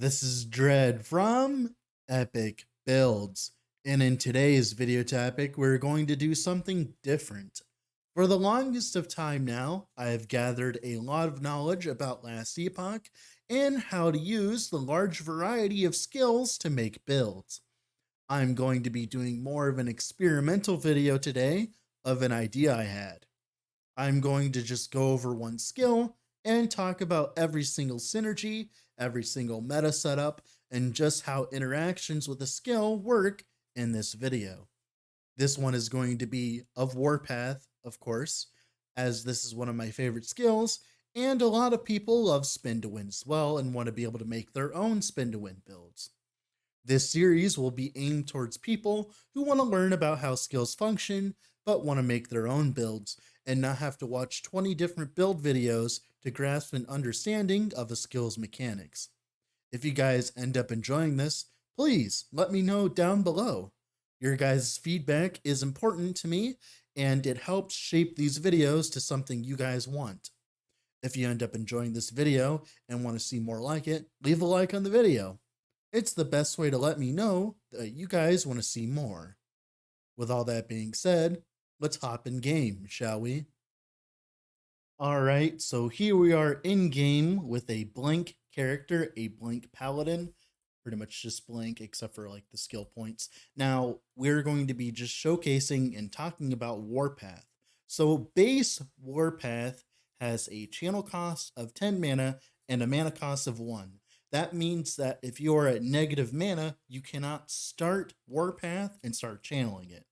this is Dread from Epic Builds, and in today's video topic, we're going to do something different. For the longest of time now, I have gathered a lot of knowledge about Last Epoch and how to use the large variety of skills to make builds. I'm going to be doing more of an experimental video today of an idea I had. I'm going to just go over one skill and talk about every single synergy, every single meta setup, and just how interactions with a skill work in this video. This one is going to be of Warpath, of course, as this is one of my favorite skills, and a lot of people love spin to win as well and want to be able to make their own spin to win builds. This series will be aimed towards people who want to learn about how skills function, but want to make their own builds and not have to watch 20 different build videos to grasp an understanding of a skill's mechanics. If you guys end up enjoying this, please let me know down below. Your guys' feedback is important to me, and it helps shape these videos to something you guys want. If you end up enjoying this video and want to see more like it, leave a like on the video. It's the best way to let me know that you guys want to see more. With all that being said, let's hop in game, shall we? Alright, so here we are in game with a blank character, a blank paladin. Pretty much just blank except for like the skill points. Now, we're going to be just showcasing and talking about Warpath. So base Warpath has a channel cost of 10 mana and a mana cost of 1. That means that if you are at negative mana, you cannot start Warpath and start channeling it.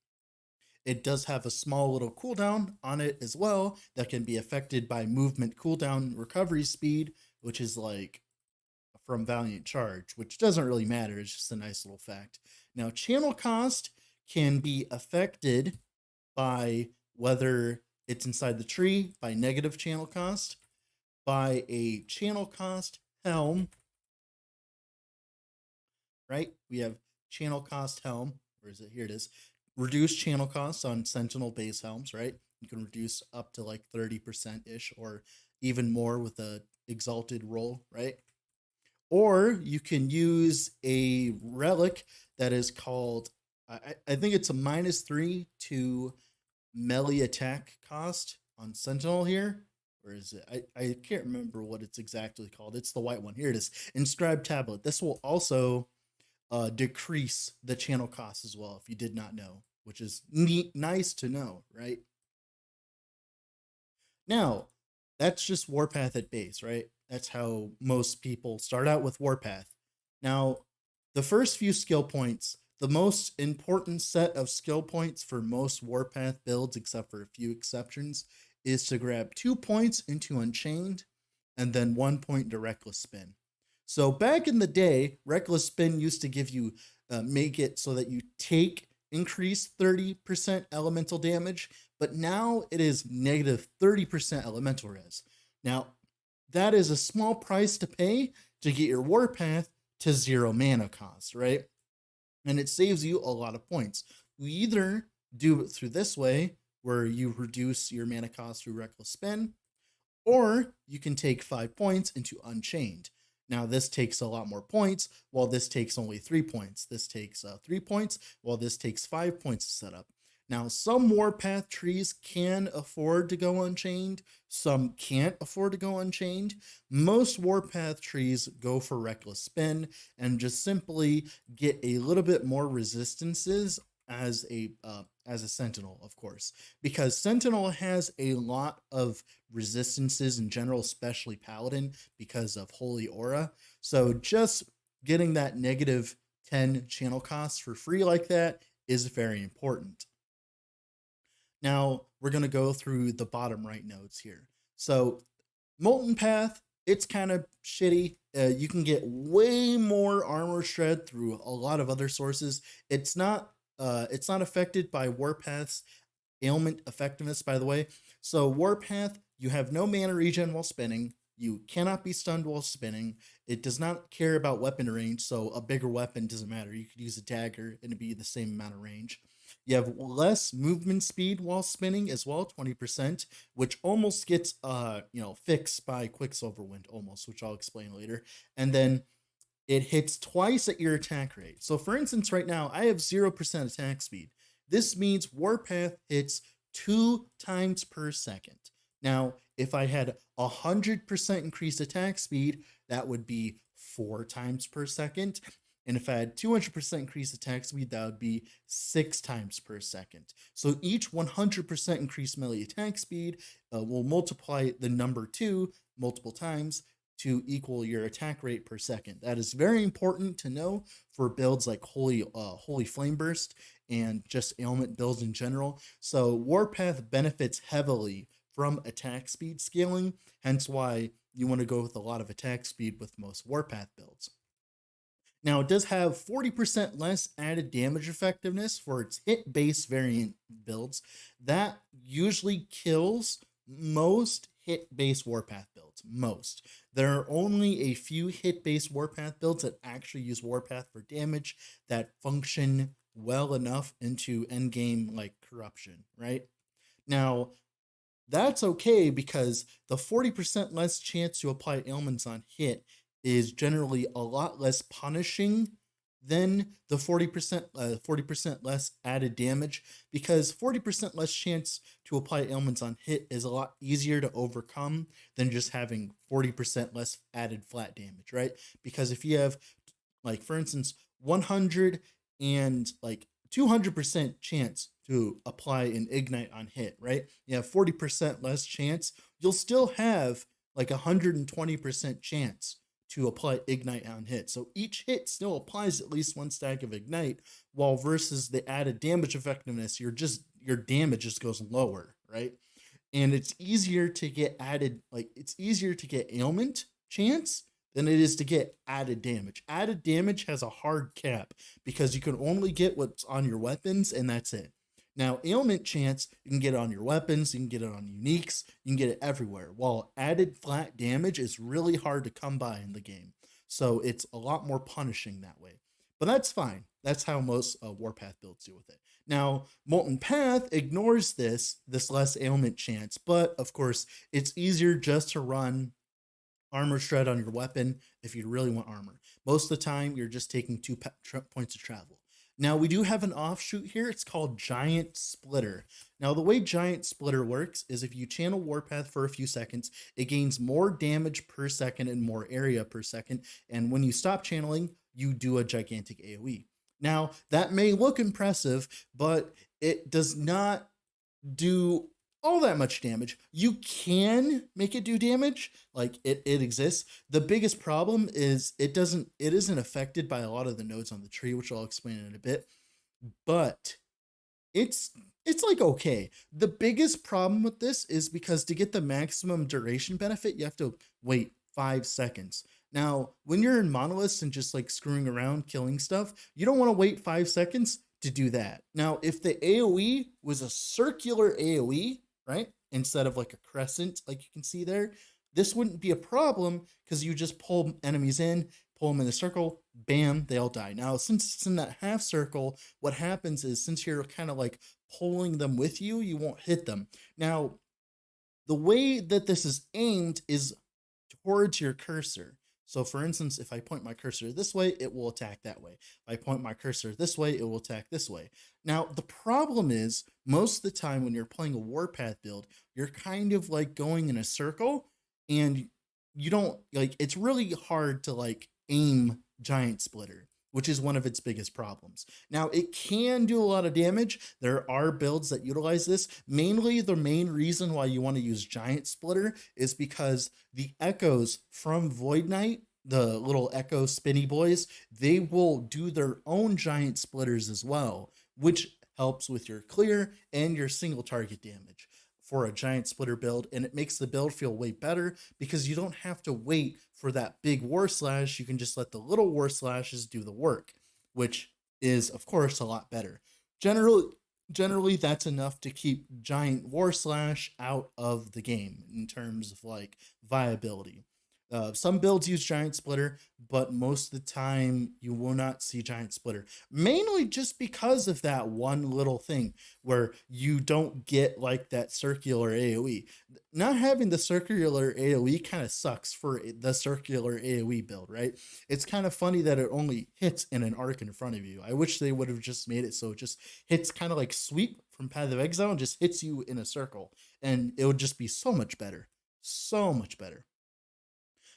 It does have a small little cooldown on it as well that can be affected by movement cooldown recovery speed, which is like from Valiant Charge, which doesn't really matter. It's just a nice little fact. Now, channel cost can be affected by whether it's inside the tree, by negative channel cost, by a channel cost helm, right? We have channel cost helm. Where is it? Here it is. Reduce channel costs on Sentinel base helms, right? You can reduce up to like 30%-ish or even more with a exalted roll, right? Or you can use a relic that is called, I think it's a -3 to melee attack cost on Sentinel here. Where is it? I can't remember what it's exactly called. It's the white one. Here it is. Inscribed Tablet. This will also decrease the channel cost as well, if you did not know, which is nice to know, right? Now, that's just Warpath at base, right? That's how most people start out with Warpath. Now, the first few skill points, the most important set of skill points for most Warpath builds, except for a few exceptions, is to grab 2 points into Unchained and then 1 point into Reckless Spin. So back in the day, Reckless Spin used to give you, make it so that you take increased 30% elemental damage, but now it is negative 30% elemental res. Now, that is a small price to pay to get your Warpath to 0 mana cost, right? And it saves you a lot of points. You either do it through this way, where you reduce your mana cost through Reckless Spin, or you can take 5 points into Unchained. Now, this takes a lot more points, while this takes only 3 points. This takes 3 points, while this takes 5 points to set up. Now, some Warpath trees can afford to go Unchained, some can't afford to go Unchained. Most Warpath trees go for Reckless Spin and just simply get a little bit more resistances as a Sentinel, of course, because Sentinel has a lot of resistances in general, especially Paladin, because of Holy Aura. So just getting that negative 10 channel costs for free like that is very important. Now, we're going to go through the bottom right nodes here. So, Molten Path, it's kind of shitty. You can get way more armor shred through a lot of other sources. It's not affected by Warpath's ailment effectiveness, by the way. So, Warpath, you have no mana regen while spinning. You cannot be stunned while spinning. It does not care about weapon range, so a bigger weapon doesn't matter. You could use a dagger and it'd be the same amount of range. You have less movement speed while spinning as well, 20%, which almost gets fixed by Quicksilver Wind almost, which I'll explain later. And then it hits twice at your attack rate. So for instance, right now I have 0% attack speed. This means Warpath hits 2 times per second. Now, if I had 100% increased attack speed, that would be 4 times per second. And if I had 200% increased attack speed, that would be 6 times per second. So each 100% increased melee attack speed will multiply the number 2 multiple times to equal your attack rate per second. That is very important to know for builds like Holy Flameburst and just ailment builds in general. So Warpath benefits heavily from attack speed scaling, hence why you want to go with a lot of attack speed with most Warpath builds. Now, it does have 40% less added damage effectiveness for its hit-based variant builds. That usually kills most hit-based Warpath builds. Most. There are only a few hit-based Warpath builds that actually use Warpath for damage that function well enough into endgame like corruption, right? Now, that's okay because the 40% less chance to apply ailments on hit is generally a lot less punishing than the 40% less added damage, because 40% less chance to apply ailments on hit is a lot easier to overcome than just having 40% less added flat damage, right? Because if you have, like, for instance, 100 and like 200% chance to apply an ignite on hit, right? You have 40% less chance. You'll still have like 120% chance to apply ignite on hit. So each hit still applies at least 1 stack of ignite, while versus the added damage effectiveness, your damage just goes lower, right? And it's easier to get it's easier to get ailment chance than it is to get added damage. Added damage has a hard cap because you can only get what's on your weapons, and that's it. Now, ailment chance, you can get it on your weapons, you can get it on uniques, you can get it everywhere, while added flat damage is really hard to come by in the game. So it's a lot more punishing that way. But that's fine. That's how most Warpath builds deal with it. Now, Molten Path ignores this less ailment chance, but of course, it's easier just to run Armor Shred on your weapon if you really want armor. Most of the time, you're just taking 2 points of travel. Now, we do have an offshoot here. It's called Giant Splitter. Now, the way Giant Splitter works is if you channel Warpath for a few seconds, it gains more damage per second and more area per second. And when you stop channeling, you do a gigantic AoE. Now, that may look impressive, but it does not do all that much damage. You can make it do damage, like it exists. The biggest problem is it isn't affected by a lot of the nodes on the tree, which I'll explain in a bit, but it's like okay. The biggest problem with this is because to get the maximum duration benefit, you have to wait 5 seconds. Now, when you're in monoliths and just like screwing around killing stuff, you don't want to wait 5 seconds to do that. Now, if the AoE was a circular AoE, right, instead of like a crescent, like you can see there, this wouldn't be a problem because you just pull enemies in, pull them in a circle, bam, they all die. Now, since it's in that half circle, what happens is since you're kind of like pulling them with you, you won't hit them. Now, the way that this is aimed is towards your cursor. So for instance, if I point my cursor this way, it will attack that way. If I point my cursor this way, it will attack this way. Now, the problem is most of the time when you're playing a Warpath build, you're kind of like going in a circle and you don't like, it's really hard to like aim Giant Splitter, which is one of its biggest problems. Now, it can do a lot of damage. There are builds that utilize this. Mainly, the main reason why you want to use Giant Splitter is because the echoes from Void Knight, the little echo spinny boys, they will do their own giant splitters as well, which helps with your clear and your single target damage for a Giant Splitter build, and it makes the build feel way better because you don't have to wait for that big War Slash. You can just let the little War Slashes do the work, which is, of course, a lot better. Generally, that's enough to keep Giant War Slash out of the game in terms of like viability. Some builds use Giant Splitter, but most of the time you will not see Giant Splitter. Mainly just because of that one little thing where you don't get like that circular AoE. Not having the circular AoE kind of sucks for the circular AoE build, right? It's kind of funny that it only hits in an arc in front of you. I wish they would have just made it so it just hits kind of like Sweep from Path of Exile and just hits you in a circle. And it would just be so much better. So much better.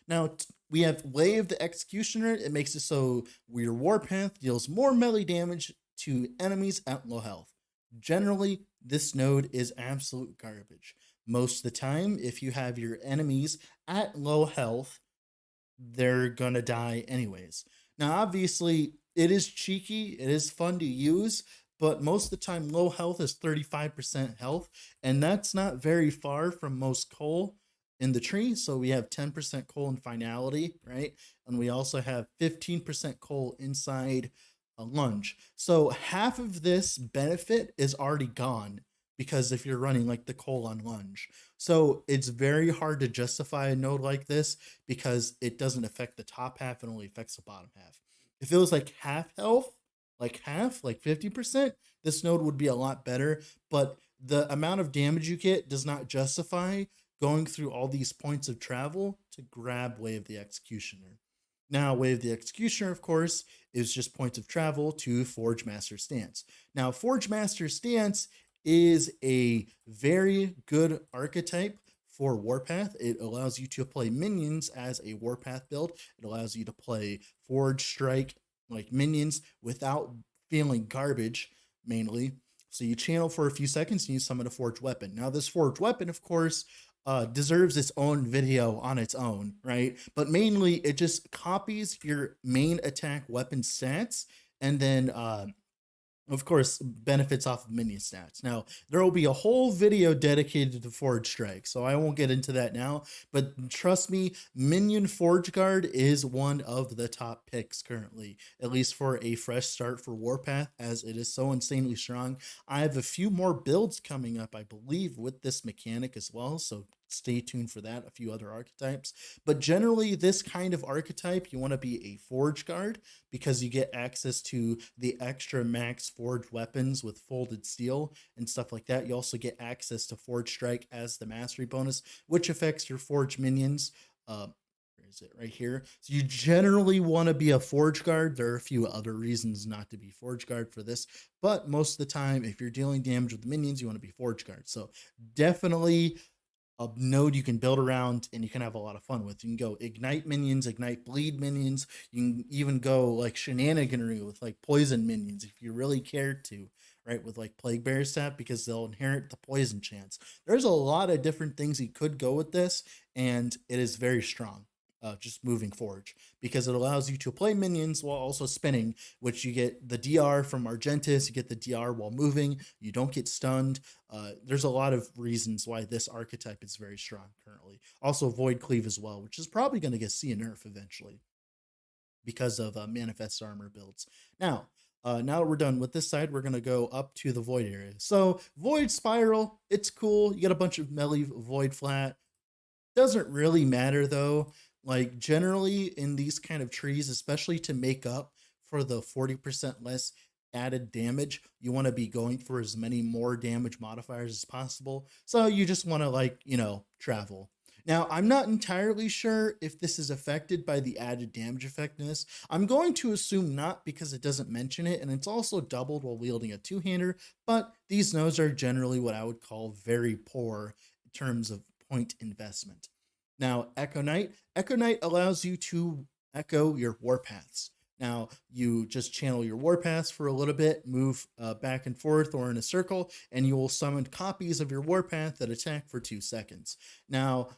Now, we have Wave the Executioner. It makes it so your Warpath deals more melee damage to enemies at low health. Generally, this node is absolute garbage. Most of the time, if you have your enemies at low health, they're gonna die anyways. Now, obviously, it is cheeky, it is fun to use, but most of the time, low health is 35% health, and that's not very far from most coal in the tree. So we have 10% coal in finality, right? And we also have 15% coal inside a lunge. So half of this benefit is already gone because if you're running like the coal on lunge. So it's very hard to justify a node like this because it doesn't affect the top half, it only affects the bottom half. If it was like half health, like half, like 50%, this node would be a lot better. But the amount of damage you get does not justify going through all these points of travel to grab Wave the Executioner. Now, Wave the Executioner, of course, is just points of travel to Forge Master Stance. Now, Forge Master Stance is a very good archetype for Warpath. It allows you to play minions as a Warpath build. It allows you to play Forge Strike like minions without feeling garbage, mainly. So you channel for a few seconds and you summon a Forged Weapon. Now, this Forged Weapon, of course, deserves its own video on its own, right? But mainly it just copies your main attack weapon stats and then of course, benefits off of minion stats. Now, there will be a whole video dedicated to Forge Strike, so I won't get into that now, but trust me, Minion Forge Guard is one of the top picks currently, at least for a fresh start for Warpath, as it is so insanely strong. I have a few more builds coming up, I believe, with this mechanic as well, so stay tuned for that, a few other archetypes. But generally, this kind of archetype, you want to be a Forge Guard because you get access to the extra max forged weapons with folded steel and stuff like that. You also get access to Forge Strike as the mastery bonus, which affects your Forge minions. Where is it? Right here. So you generally want to be a Forge Guard. There are a few other reasons not to be Forge Guard for this, but most of the time, if you're dealing damage with minions, you want to be Forge Guard. So definitely a node you can build around and you can have a lot of fun with. You can go ignite minions, ignite bleed minions. You can even go like shenaniganry with like poison minions if you really care to, right? With like Plague Bearer staff because they'll inherit the poison chance. There's a lot of different things you could go with this, and it is very strong. Just moving Forge because it allows you to play minions while also spinning, which you get the DR from Argentis, you get the DR while moving, you don't get stunned. There's a lot of reasons why this archetype is very strong currently. Also Void Cleave as well, which is probably going to get see a nerf eventually because of Manifest Armor builds. Now that we're done with this side, we're going to go up to the Void area. So Void Spiral, it's cool. You get a bunch of melee Void Flat. Doesn't really matter though. Like generally in these kind of trees, especially to make up for the 40% less added damage, you want to be going for as many more damage modifiers as possible. So you just want to like, travel. Now, I'm not entirely sure if this is affected by the added damage effectiveness. I'm going to assume not because it doesn't mention it, and it's also doubled while wielding a two-hander, but these nodes are generally what I would call very poor in terms of point investment. Now, Echo Knight allows you to echo your warpaths. Now, you just channel your warpaths for a little bit, move back and forth or in a circle, and you will summon copies of your warpath that attack for 2 seconds. Now,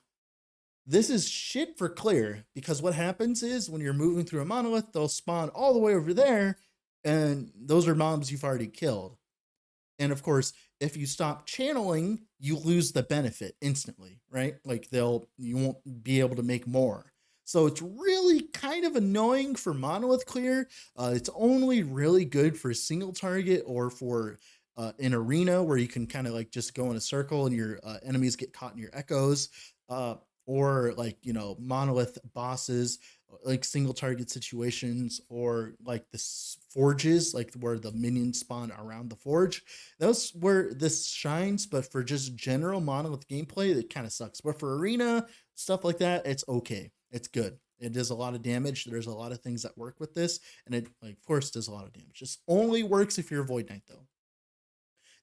this is shit for clear because what happens is when you're moving through a monolith, they'll spawn all the way over there, and those are mobs you've already killed. And of course, if you stop channeling, you lose the benefit instantly, right? Like you won't be able to make more. So it's really kind of annoying for monolith clear. It's only really good for single target or for an arena where you can kind of like just go in a circle and your enemies get caught in your echoes. Or like, monolith bosses like single target situations, or like the forges, like where the minions spawn around the forge. That's where this shines. But for just general monolith gameplay, it kind of sucks. But for arena stuff like that, it's okay. It's good. It does a lot of damage. There's a lot of things that work with this, and it, like, of course, does a lot of damage. Just only works if you're a Void Knight, though.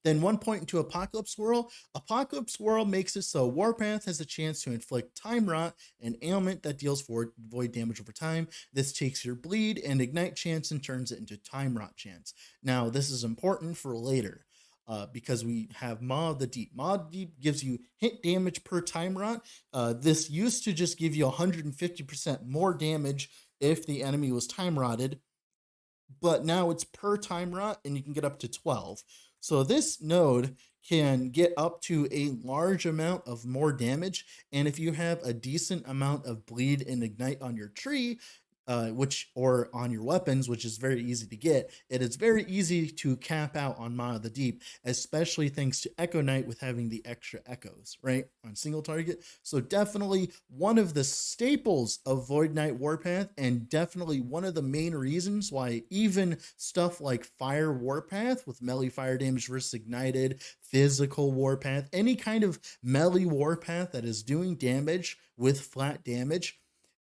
Then 1 point into Apocalypse Whirl. Apocalypse Whirl makes it so Warpath has a chance to inflict Time Rot, an ailment that deals void damage over time. This takes your bleed and ignite chance and turns it into Time Rot chance. Now, this is important for later. Because we have Maw of the Deep. Maw of the Deep gives you hit damage per Time Rot. This used to just give you 150% more damage if the enemy was Time Rotted, but now it's per Time Rot, and you can get up to 12. So this node can get up to a large amount of more damage, and if you have a decent amount of bleed and ignite on your tree, or on your weapons, which is very easy to get, it is very easy to cap out on Maw of the Deep, especially thanks to Echo Knight with having the extra echoes, right, on single target. So definitely one of the staples of Void Knight Warpath, and definitely one of the main reasons why even stuff like Fire Warpath with melee fire damage versus ignited, physical Warpath, any kind of melee Warpath that is doing damage with flat damage,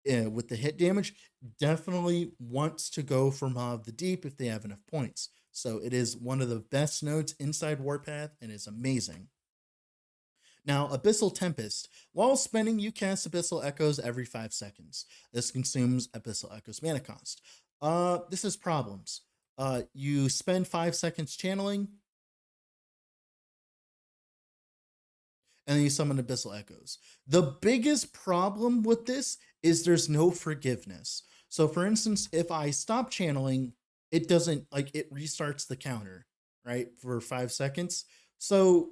with the hit damage, definitely wants to go for Maw of the Deep if they have enough points. So it is one of the best nodes inside Warpath and is amazing. Now, Abyssal Tempest. While spending, you cast Abyssal Echoes every 5 seconds. This consumes Abyssal Echoes mana cost. This has problems. You spend 5 seconds channeling, and then you summon Abyssal Echoes. The biggest problem with this is there's no forgiveness. So for instance, if I stop channeling, it doesn't, like, it restarts the counter, right, for 5 seconds. So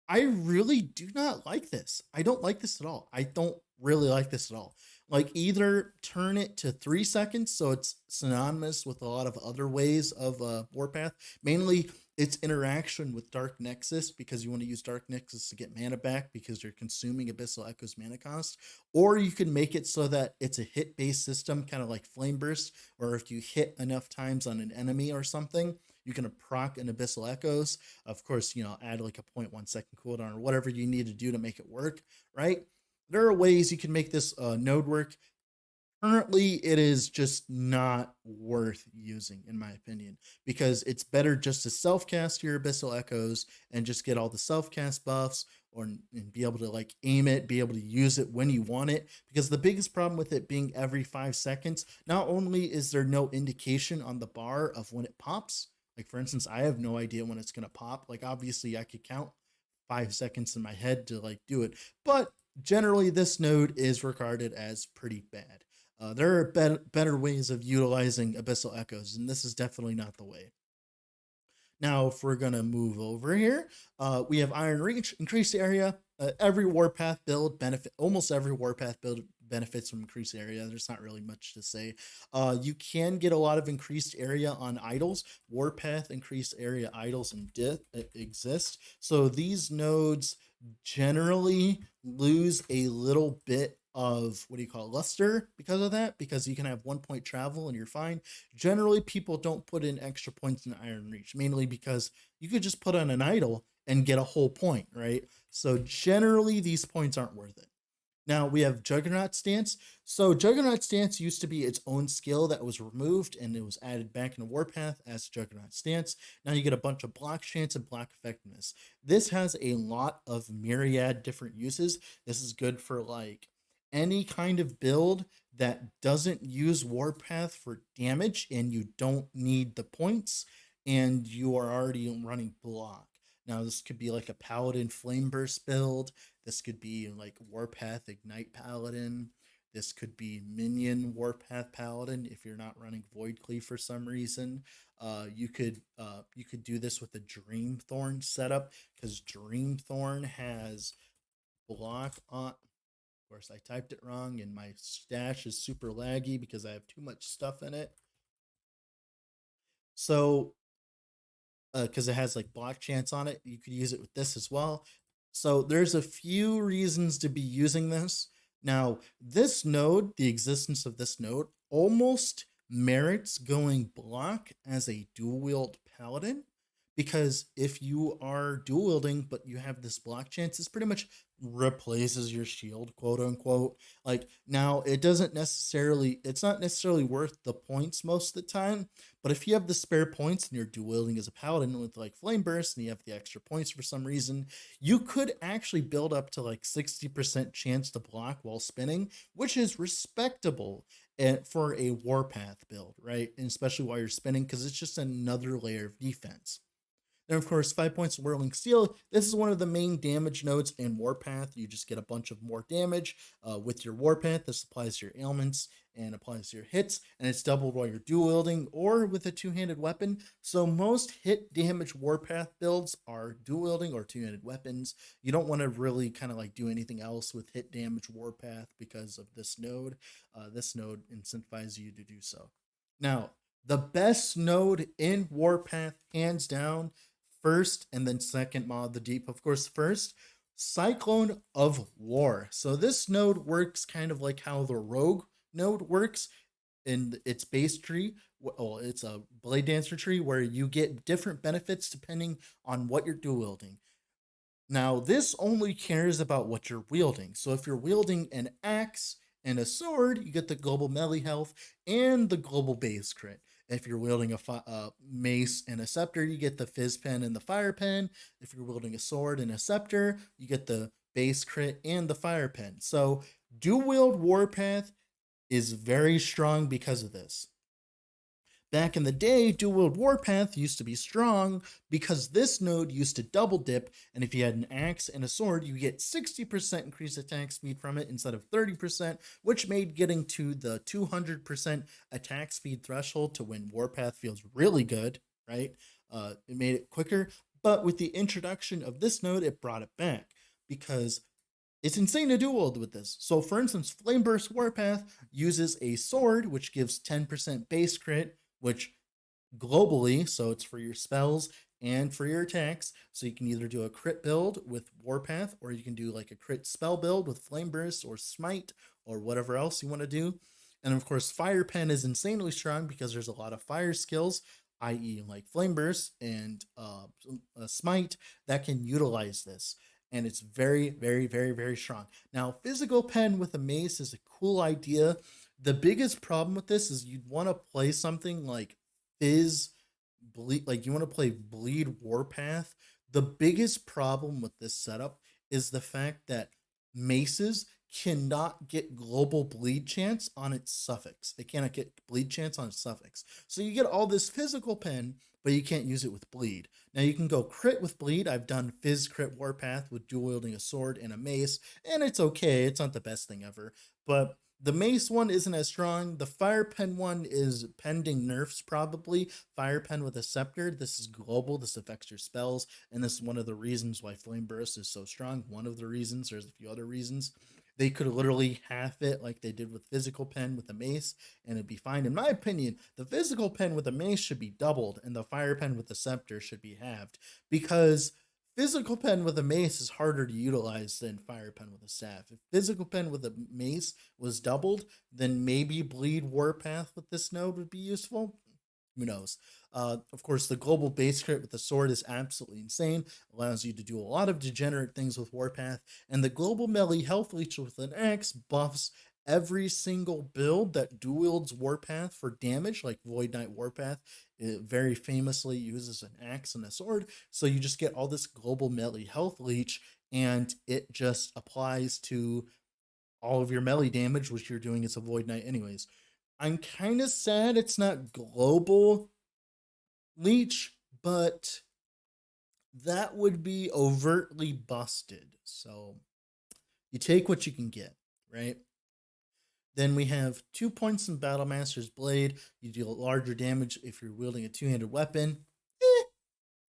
I really do not like this. I don't like this at all. I don't really like this at all. Like, either turn it to 3 seconds so it's synonymous with a lot of other ways of Warpath, mainly its interaction with Dark Nexus, because you want to use Dark Nexus to get mana back because you're consuming Abyssal Echo's mana cost. Or you can make it so that it's a hit-based system, kind of like Flameburst, or if you hit enough times on an enemy or something, you can proc an Abyssal Echoes. Of course, add like a 0.1 second cooldown or whatever you need to do to make it work, right? There are ways you can make this node work. Currently, it is just not worth using, in my opinion, because it's better just to self-cast your Abyssal Echoes and just get all the self-cast buffs, and be able to, like, aim it, be able to use it when you want it. Because the biggest problem with it being every 5 seconds, not only is there no indication on the bar of when it pops, like, for instance, I have no idea when it's going to pop. Like, obviously, I could count 5 seconds in my head to, like, do it, but generally, this node is regarded as pretty bad. There are better ways of utilizing Abyssal Echoes, and this is definitely not the way. Now, if we're going to move over here, we have Iron Reach, increased area. Every Warpath build almost every Warpath build benefits from increased area. There's not really much to say. You can get a lot of increased area on idols. Warpath increased area idols exist. So these nodes generally lose a little bit of, what do you call it, luster because of that, because you can have 1 point travel and you're fine. Generally, people don't put in extra points in Iron Reach, mainly because you could just put on an idol and get a whole point, right? So generally, these points aren't worth it. Now we have Juggernaut Stance. So Juggernaut Stance used to be its own skill that was removed, and it was added back in Warpath as Juggernaut Stance. Now you get a bunch of block chance and block effectiveness. This has a lot of myriad different uses. This is good for, like, any kind of build that doesn't use Warpath for damage and you don't need the points and you are already running block. Now this could be like a Paladin Flameburst build. This could be like Warpath Ignite Paladin. This could be Minion Warpath Paladin if you're not running Void Cleave for some reason. You could do this with a Dreamthorn setup, because Dreamthorn has block on. Of course, I typed it wrong, and my stash is super laggy because I have too much stuff in it. So, because it has, like, block chance on it, you could use it with this as well. So there's a few reasons to be using this. Now, this node, the existence of this node, almost merits going block as a dual wield paladin, because if you are dual wielding but you have this block chance, this pretty much replaces your shield, quote unquote. Like, now it doesn't necessarily, it's not necessarily worth the points most of the time, but if you have the spare points and you're dual wielding as a paladin with like Flameburst and you have the extra points for some reason, you could actually build up to like 60% chance to block while spinning, which is respectable for a Warpath build, right? And especially while you're spinning, because it's just another layer of defense. Then, of course, 5 points of Whirling Steel. This is one of the main damage nodes in Warpath. You just get a bunch of more damage with your Warpath. This applies to your ailments and applies to your hits, and it's doubled while you're dual wielding or with a two-handed weapon. So most hit damage Warpath builds are dual wielding or two-handed weapons. You don't want to really kind of like do anything else with hit damage Warpath because of this node. This node incentivizes you to do so. Now, the best node in Warpath, hands down, first and then second Maw of the Deep, of course, first, Cyclone of War. So this node works kind of like how the Rogue node works in its base tree. Well, it's a Blade Dancer tree where you get different benefits depending on what you're dual wielding. Now, this only cares about what you're wielding. So if you're wielding an axe and a sword, you get the global melee health and the global base crit. If you're wielding a mace and a scepter, you get the fizz pen and the fire pen. If you're wielding a sword and a scepter, you get the base crit and the fire pen. So dual wield Warpath is very strong because of this. Back in the day, dual wield Warpath used to be strong because this node used to double dip, and if you had an axe and a sword, you get 60% increased attack speed from it instead of 30%, which made getting to the 200% attack speed threshold to win Warpath feels really good, right? It made it quicker, but with the introduction of this node, it brought it back because it's insane to dual wield with this. So for instance, Flameburst Warpath uses a sword, which gives 10% base crit, which globally, so it's for your spells and for your attacks. So you can either do a crit build with Warpath, or you can do like a crit spell build with Flameburst or Smite or whatever else you want to do. And of course, Fire Pen is insanely strong because there's a lot of fire skills, i.e. like Flameburst and Smite, that can utilize this. And it's very, very, very, very strong. Now, Physical Pen with a mace is a cool idea. The biggest problem with this is you'd want to play something like Fizz Bleed, like you want to play Bleed Warpath. The biggest problem with this setup is the fact that maces cannot get global bleed chance on its suffix. They cannot get bleed chance on its suffix. So you get all this Physical Pen, but you can't use it with bleed. Now you can go crit with bleed. I've done Fizz Crit Warpath with dual wielding a sword and a mace, and it's okay. It's not the best thing ever, but the mace one isn't as strong. The fire pen one is pending nerfs, probably. Fire pen with a scepter. This is global. This affects your spells. And this is one of the reasons why Flame Burst is so strong. One of the reasons. There's a few other reasons. They could literally half it like they did with Physical Pen with a mace, and it'd be fine. In my opinion, the Physical Pen with a mace should be doubled, and the fire pen with the scepter should be halved, because Physical Pen with a mace is harder to utilize than Fire Pen with a staff. If Physical Pen with a mace was doubled, then maybe Bleed Warpath with this node would be useful. Who knows? Of course, the global base crit with the sword is absolutely insane. Allows you to do a lot of degenerate things with Warpath. And the global melee health leech with an axe buffs every single build that dual wields Warpath for damage, like Void Knight Warpath. It very famously uses an axe and a sword. So you just get all this global melee health leech, and it just applies to all of your melee damage, which you're doing as a Void Knight anyways. I'm kind of sad it's not global leech, but that would be overtly busted. So you take what you can get, right? Then we have 2 points in Battlemaster's Blade. You deal larger damage if you're wielding a two-handed weapon.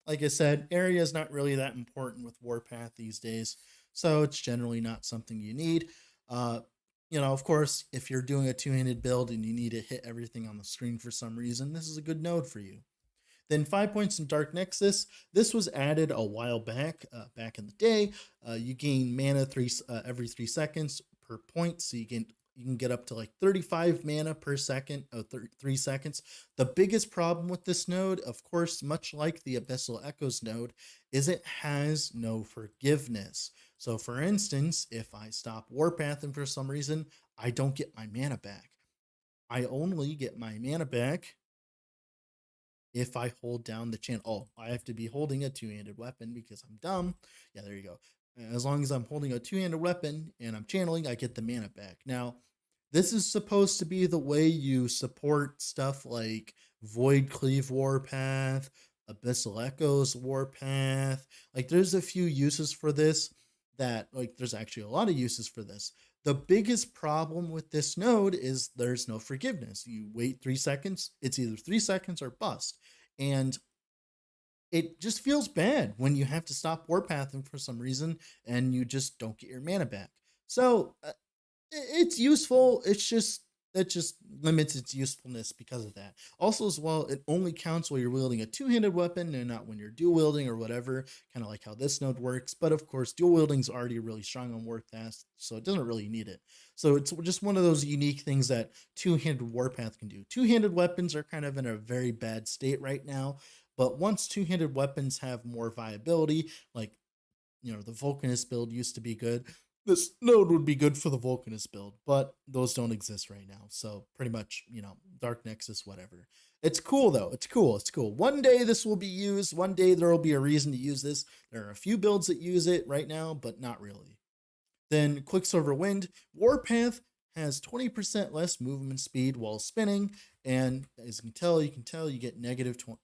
Like I said, area is not really that important with Warpath these days, so it's generally not something you need. Of course, if you're doing a two-handed build and you need to hit everything on the screen for some reason, this is a good node for you. Then 5 points in Dark Nexus. This was added a while back, back in the day. You gain mana every 3 seconds per point, so you can get up to like 35 mana per second, 3 seconds. The biggest problem with this node, of course, much like the Abyssal Echoes node, is it has no forgiveness. So for instance, if I stop Warpath and for some reason I don't get my mana back, I only get my mana back if I hold down the channel. Oh, I have to be holding a two-handed weapon because I'm dumb. Yeah, there you go. As long as I'm holding a two-handed weapon and I'm channeling, I get the mana back. Now, this is supposed to be the way you support stuff like Void Cleave Warpath, Abyssal Echoes Warpath. Like, there's a few uses for this that, like, there's actually a lot of uses for this. The biggest problem with this node is there's no forgiveness. You wait 3 seconds, it's either 3 seconds or bust. And it just feels bad when you have to stop Warpathing for some reason and you just don't get your mana back. So it's useful. That just limits its usefulness because of that. Also, as well, it only counts while you're wielding a two-handed weapon and not when you're dual wielding or whatever, kind of like how this node works. But of course, dual wielding is already really strong on Warpath, so it doesn't really need it. So it's just one of those unique things that two-handed Warpath can do. Two-handed weapons are kind of in a very bad state right now, but once two-handed weapons have more viability, like, you know, the Vulcanist build used to be good, this node would be good for the Vulcanist build, but those don't exist right now. So pretty much, you know, Dark Nexus, whatever. It's cool though. It's cool. It's cool. One day this will be used. One day there will be a reason to use this. There are a few builds that use it right now, but not really. Then Quicksilver Wind. Warpath has 20% less movement speed while spinning, and as you can tell you get negative 20.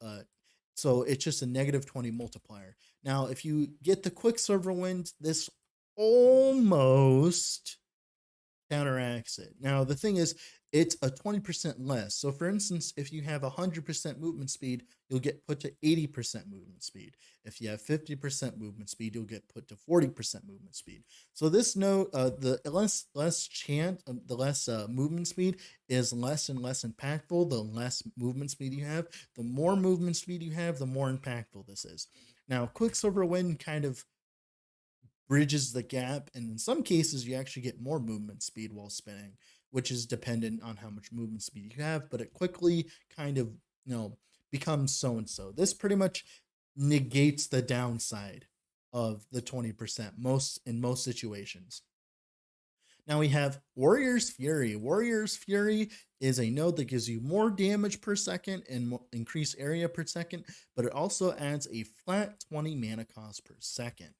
So it's just a negative 20 multiplier. Now, if you get the Quicksilver Wind, this almost counteracts it. Now, the thing is, it's a 20% less. So for instance, if you have 100% movement speed, you'll get put to 80% movement speed. If you have 50% movement speed, you'll get put to 40% movement speed. So this node, the less movement speed is less and less impactful. The less movement speed you have, the more movement speed you have, the more impactful this is. Now, Quicksilver Wind kind of bridges the gap, and in some cases you actually get more movement speed while spinning, which is dependent on how much movement speed you have, but it quickly kind of, you know, becomes so and so. This pretty much negates the downside of the 20% in most situations. Now we have Warrior's Fury. Warrior's Fury is a node that gives you more damage per second and increased area per second, but it also adds a flat 20 mana cost per second.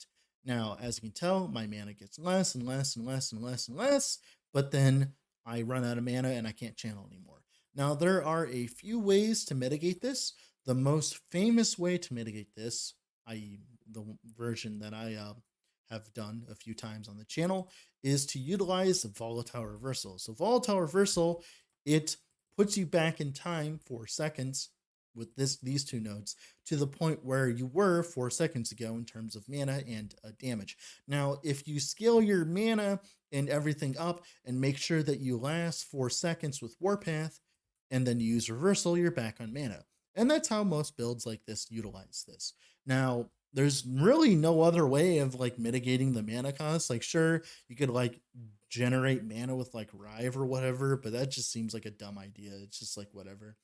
Now, as you can tell, my mana gets less and less and less and less and less, but then I run out of mana and I can't channel anymore. Now, there are a few ways to mitigate this. The most famous way to mitigate this, i.e. the version that I have done a few times on the channel, is to utilize Volatile Reversal. So Volatile Reversal, it puts you back in time 4 seconds with these two nodes to the point where you were 4 seconds ago in terms of mana and damage. Now, if you scale your mana and everything up and make sure that you last 4 seconds with Warpath and then you use Reversal, you're back on mana. And that's how most builds like this utilize this. Now, there's really no other way of like mitigating the mana cost. Like, sure, you could like generate mana with like Rive or whatever, but that just seems like a dumb idea. It's just like whatever.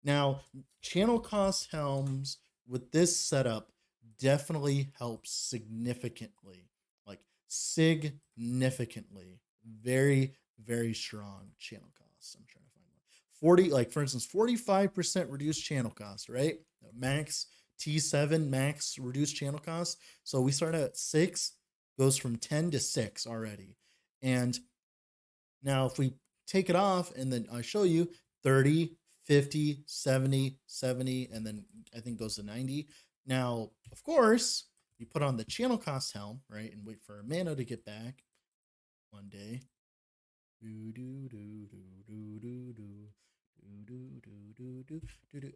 Now, channel cost helms with this setup definitely helps significantly. Like, significantly. Very, very strong channel costs. I'm trying to find one. 40, like for instance, 45% reduced channel cost, right? Max T7 max reduced channel cost. So we start at 6, goes from 10 to 6 already. And now if we take it off and then I show you 30, 50, 70, 70, and then I think goes to 90. Now, of course, you put on the channel cost helm, right, and wait for our mana to get back one day.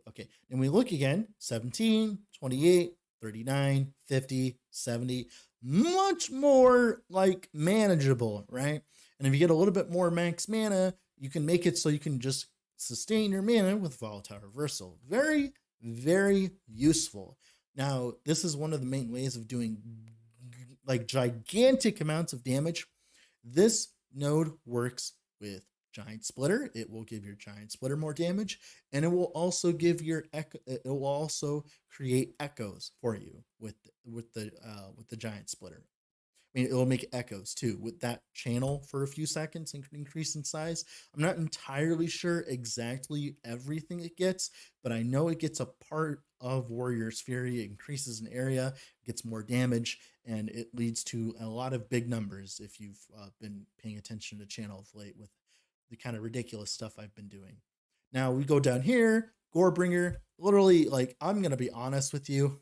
Okay, and we look again, 17, 28, 39, 50, 70, much more like manageable, right? And if you get a little bit more max mana, you can make it so you can just sustain your mana with Volatile Reversal. Very, very useful. Now, this is one of the main ways of doing like gigantic amounts of damage. This node works with Giant Splitter. It will give your Giant Splitter more damage, and it will also give your echo. It will also create echoes for you with the Giant Splitter. I mean, it will make echoes too with that channel for a few seconds and increase in size. I'm not entirely sure exactly everything it gets, but I know it gets a part of Warrior's Fury. It increases in area, gets more damage, and it leads to a lot of big numbers if you've been paying attention to channel of late with the kind of ridiculous stuff I've been doing. Now we go down here, Gorebringer. Literally, like, I'm going to be honest with you.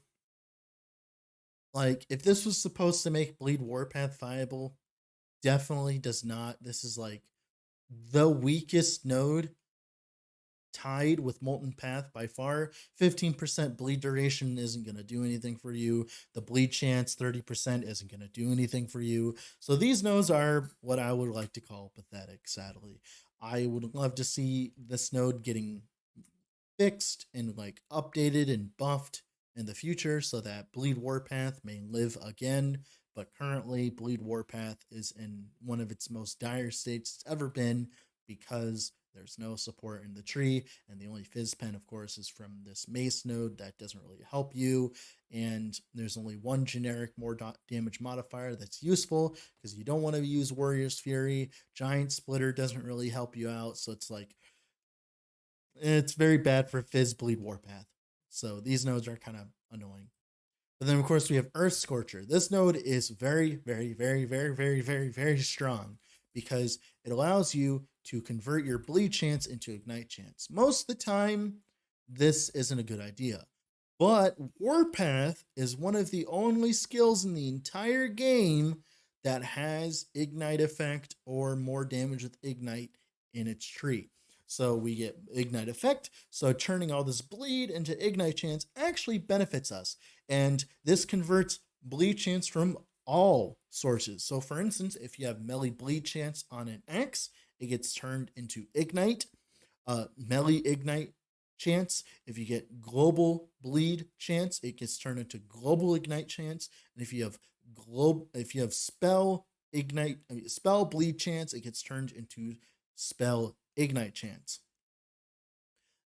Like, if this was supposed to make Bleed Warpath viable, definitely does not. This is like the weakest node, tied with Molten Path by far. 15% bleed duration isn't going to do anything for you. The bleed chance, 30%, isn't going to do anything for you. So these nodes are what I would like to call pathetic, sadly. I would love to see this node getting fixed and like updated and buffed in the future so that Bleed Warpath may live again. But currently, Bleed Warpath is in one of its most dire states it's ever been because there's no support in the tree, and the only Fizz pen, of course, is from this Mace node that doesn't really help you. And there's only one generic more damage modifier that's useful because you don't want to use Warrior's Fury. Giant Splitter doesn't really help you out, so it's like it's very bad for Fizz Bleed Warpath. So these nodes are kind of annoying. But then, of course, we have Earth Scorcher. This node is very, very, very, very, very, very, very strong because it allows you to convert your bleed chance into ignite chance. Most of the time, this isn't a good idea. But Warpath is one of the only skills in the entire game that has ignite effect or more damage with ignite in its tree. So we get ignite effect. So turning all this bleed into ignite chance actually benefits us. And this converts bleed chance from all sources. So for instance, if you have melee bleed chance on an X, it gets turned into ignite. Melee ignite chance, if you get global bleed chance, it gets turned into global ignite chance. And if you have spell bleed chance, it gets turned into spell ignite chance.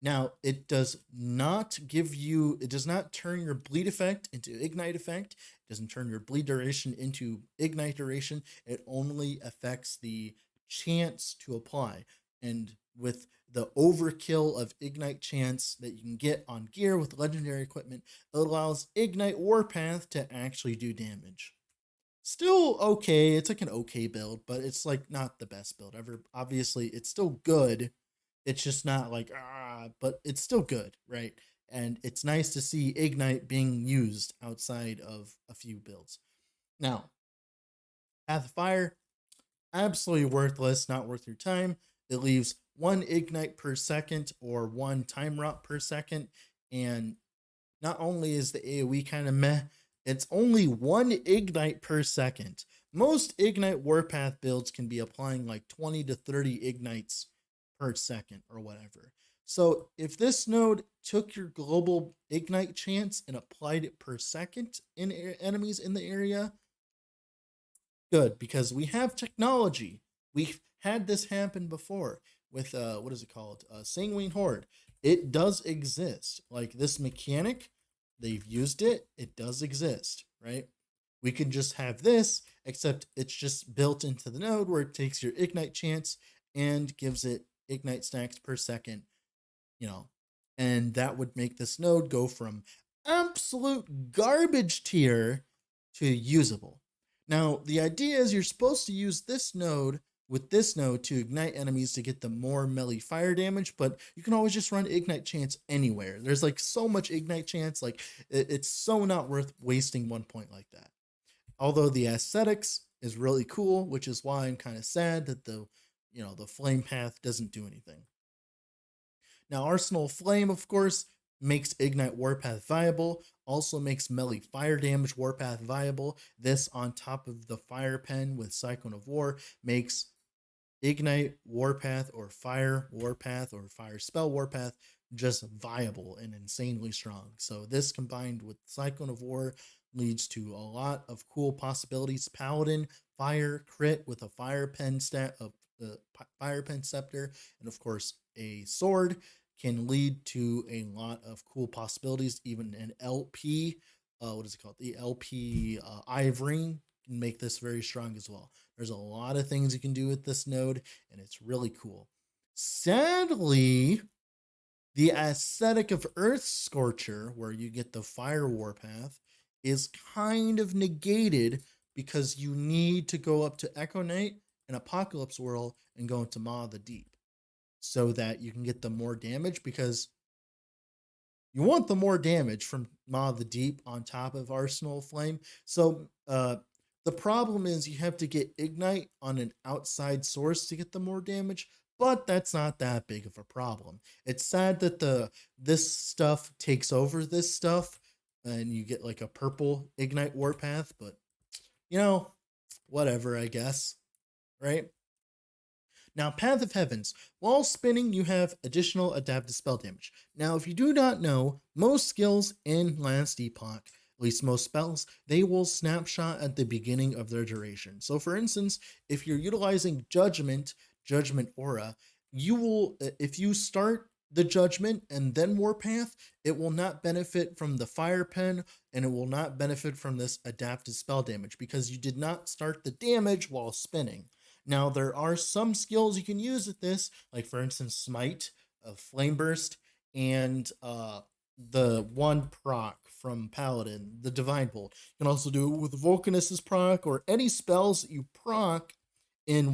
Now, it does not turn your bleed effect into ignite effect. It doesn't turn your bleed duration into ignite duration. It only affects the chance to apply. And with the overkill of ignite chance that you can get on gear with legendary equipment, it allows Ignite Warpath to actually do damage. Still okay, it's like an okay build, but it's like not the best build ever. Obviously, it's still good. It's just not like, but it's still good, right? And it's nice to see Ignite being used outside of a few builds. Now, Path of Fire, absolutely worthless, not worth your time. It leaves one Ignite per second or one Time Rot per second. And not only is the AoE kind of meh, it's only one Ignite per second. Most Ignite Warpath builds can be applying like 20 to 30 Ignites per second or whatever. So if this node took your global Ignite chance and applied it per second in enemies in the area, good, because we have technology. We've had this happen before with, what is it called? Sanguine Horde. It does exist. Like this mechanic, they've used it. It does exist, right? We can just have this, except it's just built into the node where it takes your ignite chance and gives it ignite stacks per second, and that would make this node go from absolute garbage tier to usable. Now, the idea is you're supposed to use this node with this node to ignite enemies to get the more melee fire damage, but you can always just run ignite chance anywhere. There's like so much ignite chance, like it's so not worth wasting 1 point like that. Although the aesthetics is really cool, which is why I'm kind of sad that the flame path doesn't do anything. Now, Arsenal Flame, of course, makes Ignite Warpath viable, also makes melee fire damage Warpath viable. This on top of the Fire Pen with Cyclone of War makes Ignite Warpath or Fire Warpath or Fire Spell Warpath just viable and insanely strong. So this combined with Cyclone of War leads to a lot of cool possibilities. Paladin fire crit with a fire pen stat of the fire pen scepter, and of course a sword can lead to a lot of cool possibilities. Even an LP, what is it called? The LP Ivory can make this very strong as well. There's a lot of things you can do with this node, and it's really cool. Sadly, the aesthetic of Earth Scorcher, where you get the Fire Warpath, is kind of negated because you need to go up to Echo Knight and Apocalypse World and go into Maw of the Deep so that you can get the more damage, because you want the more damage from Maw of the Deep on top of Arsenal Flame. So the problem is you have to get Ignite on an outside source to get the more damage, but that's not that big of a problem. It's sad that this stuff takes over this stuff and you get like a purple Ignite Warpath, but you know, whatever, I guess, right? Now, Path of Heavens. While spinning, you have additional adaptive spell damage. Now, if you do not know, most skills in Last Epoch, at least most spells, they will snapshot at the beginning of their duration. So for instance, if you're utilizing Judgment Aura, you will, if you start the Judgment and then Warpath, it will not benefit from the Fire Pen, and it will not benefit from this adaptive spell damage because you did not start the damage while spinning. Now, there are some skills you can use with this, like for instance, Smite, Flameburst, and the one proc from Paladin, the Divine Bolt. You can also do it with Vulcanus's proc or any spells that you proc in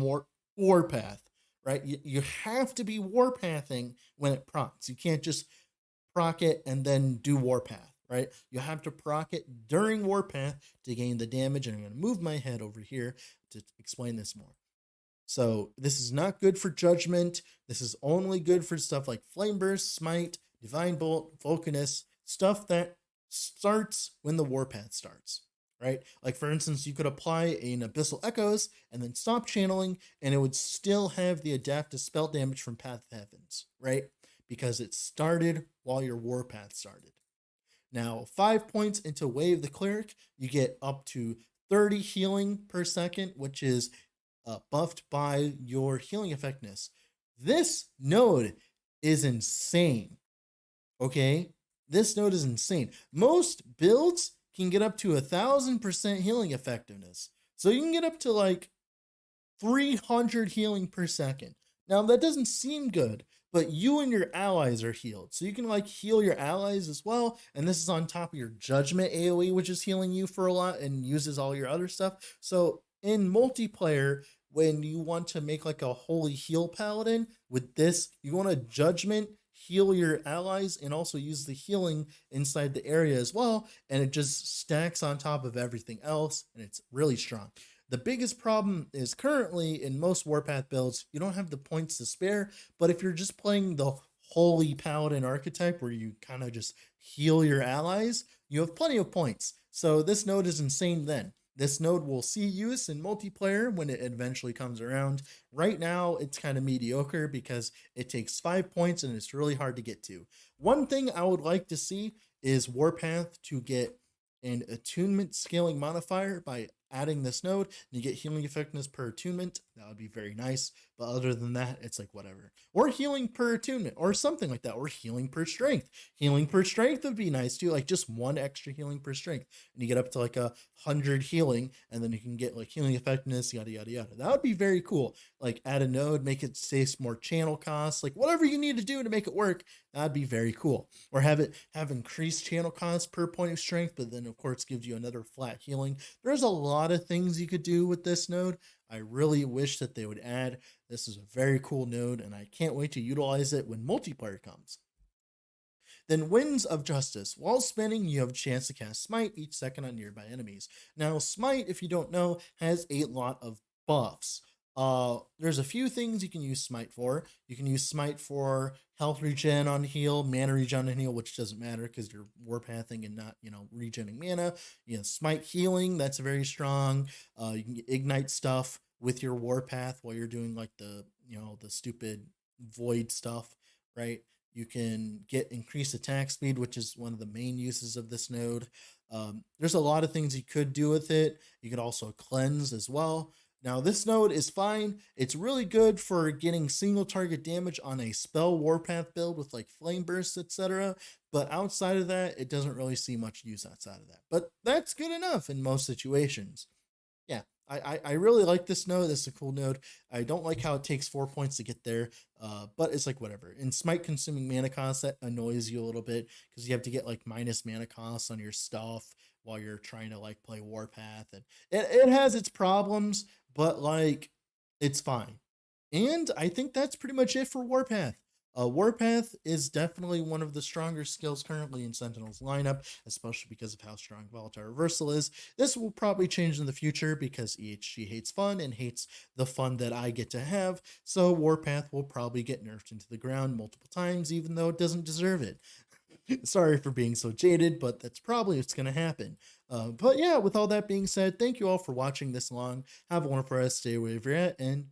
Warpath, right? You have to be Warpathing when it procs. You can't just proc it and then do Warpath, right? You have to proc it during Warpath to gain the damage, and I'm going to move my head over here to explain this more. So this is not good for Judgment. This is only good for stuff like Flameburst, Smite, Divine Bolt, Vulcanus, stuff that starts when the Warpath starts, right? Like for instance, you could apply an Abyssal Echoes and then stop channeling, and it would still have the adaptive spell damage from Path of Heavens, right? Because it started while your Warpath started. Now, 5 points into Wave the Cleric, you get up to 30 healing per second, which is buffed by your healing effectiveness. This node is insane. Okay, this node is insane. Most builds can get up to 1,000% healing effectiveness, so you can get up to like 300 healing per second. Now that doesn't seem good, but you and your allies are healed, so you can like heal your allies as well. And this is on top of your Judgment AoE, which is healing you for a lot and uses all your other stuff. So in multiplayer, when you want to make like a holy heal paladin with this, you want to Judgment, heal your allies, and also use the healing inside the area as well, and it just stacks on top of everything else, and it's really strong. The biggest problem is currently in most Warpath builds, you don't have the points to spare, but if you're just playing the holy paladin archetype where you kind of just heal your allies, you have plenty of points. So this node is insane then. This node will see use in multiplayer when it eventually comes around. Right now, it's kind of mediocre because it takes 5 points and it's really hard to get to. One thing I would like to see is Warpath to get an attunement scaling modifier by adding this node, and you get healing effectiveness per attunement. That would be very nice. But other than that, it's like whatever. Or healing per attunement or something like that. Or healing per strength. Healing per strength would be nice too. Like just one extra healing per strength. And you get up to like 100 healing, and then you can get like healing effectiveness, yada, yada, yada. That would be very cool. Like add a node, make it save more channel costs, like whatever you need to do to make it work. That'd be very cool. Or have it have increased channel costs per point of strength, but then of course gives you another flat healing. There's a lot of things you could do with this node. I really wish that they would add. This is a very cool node, and I can't wait to utilize it when multiplayer comes. Then Winds of Justice. While spinning, you have a chance to cast Smite each second on nearby enemies. Now, Smite, if you don't know, has a lot of buffs. There's a few things you can use Smite for. You can use Smite for health regen on heal, mana regen on heal, which doesn't matter because you're warpathing and not, regenning mana. Smite healing, that's very strong. You can ignite stuff with your warpath while you're doing like the stupid void stuff, right? You can get increased attack speed, which is one of the main uses of this node. There's a lot of things you could do with it. You could also cleanse as well. Now, this node is fine. It's really good for getting single target damage on a spell Warpath build with like Flame Burst, etc. But outside of that, it doesn't really see much use outside of that. But that's good enough in most situations. Yeah, I really like this node. This is a cool node. I don't like how it takes 4 points to get there, but it's like whatever. In smite consuming mana cost, that annoys you a little bit because you have to get like minus mana costs on your stuff while you're trying to like play Warpath, and it has its problems, but like it's fine. And I think that's pretty much it for Warpath. Warpath is definitely one of the stronger skills currently in Sentinel's lineup, especially because of how strong Volatile Reversal is. This will probably change in the future because EHG hates fun and hates the fun that I get to have, so Warpath will probably get nerfed into the ground multiple times, even though it doesn't deserve it. Sorry for being so jaded, but that's probably what's going to happen. But yeah, with all that being said, thank you all for watching this long. Have a wonderful rest, stay wherever you're at, and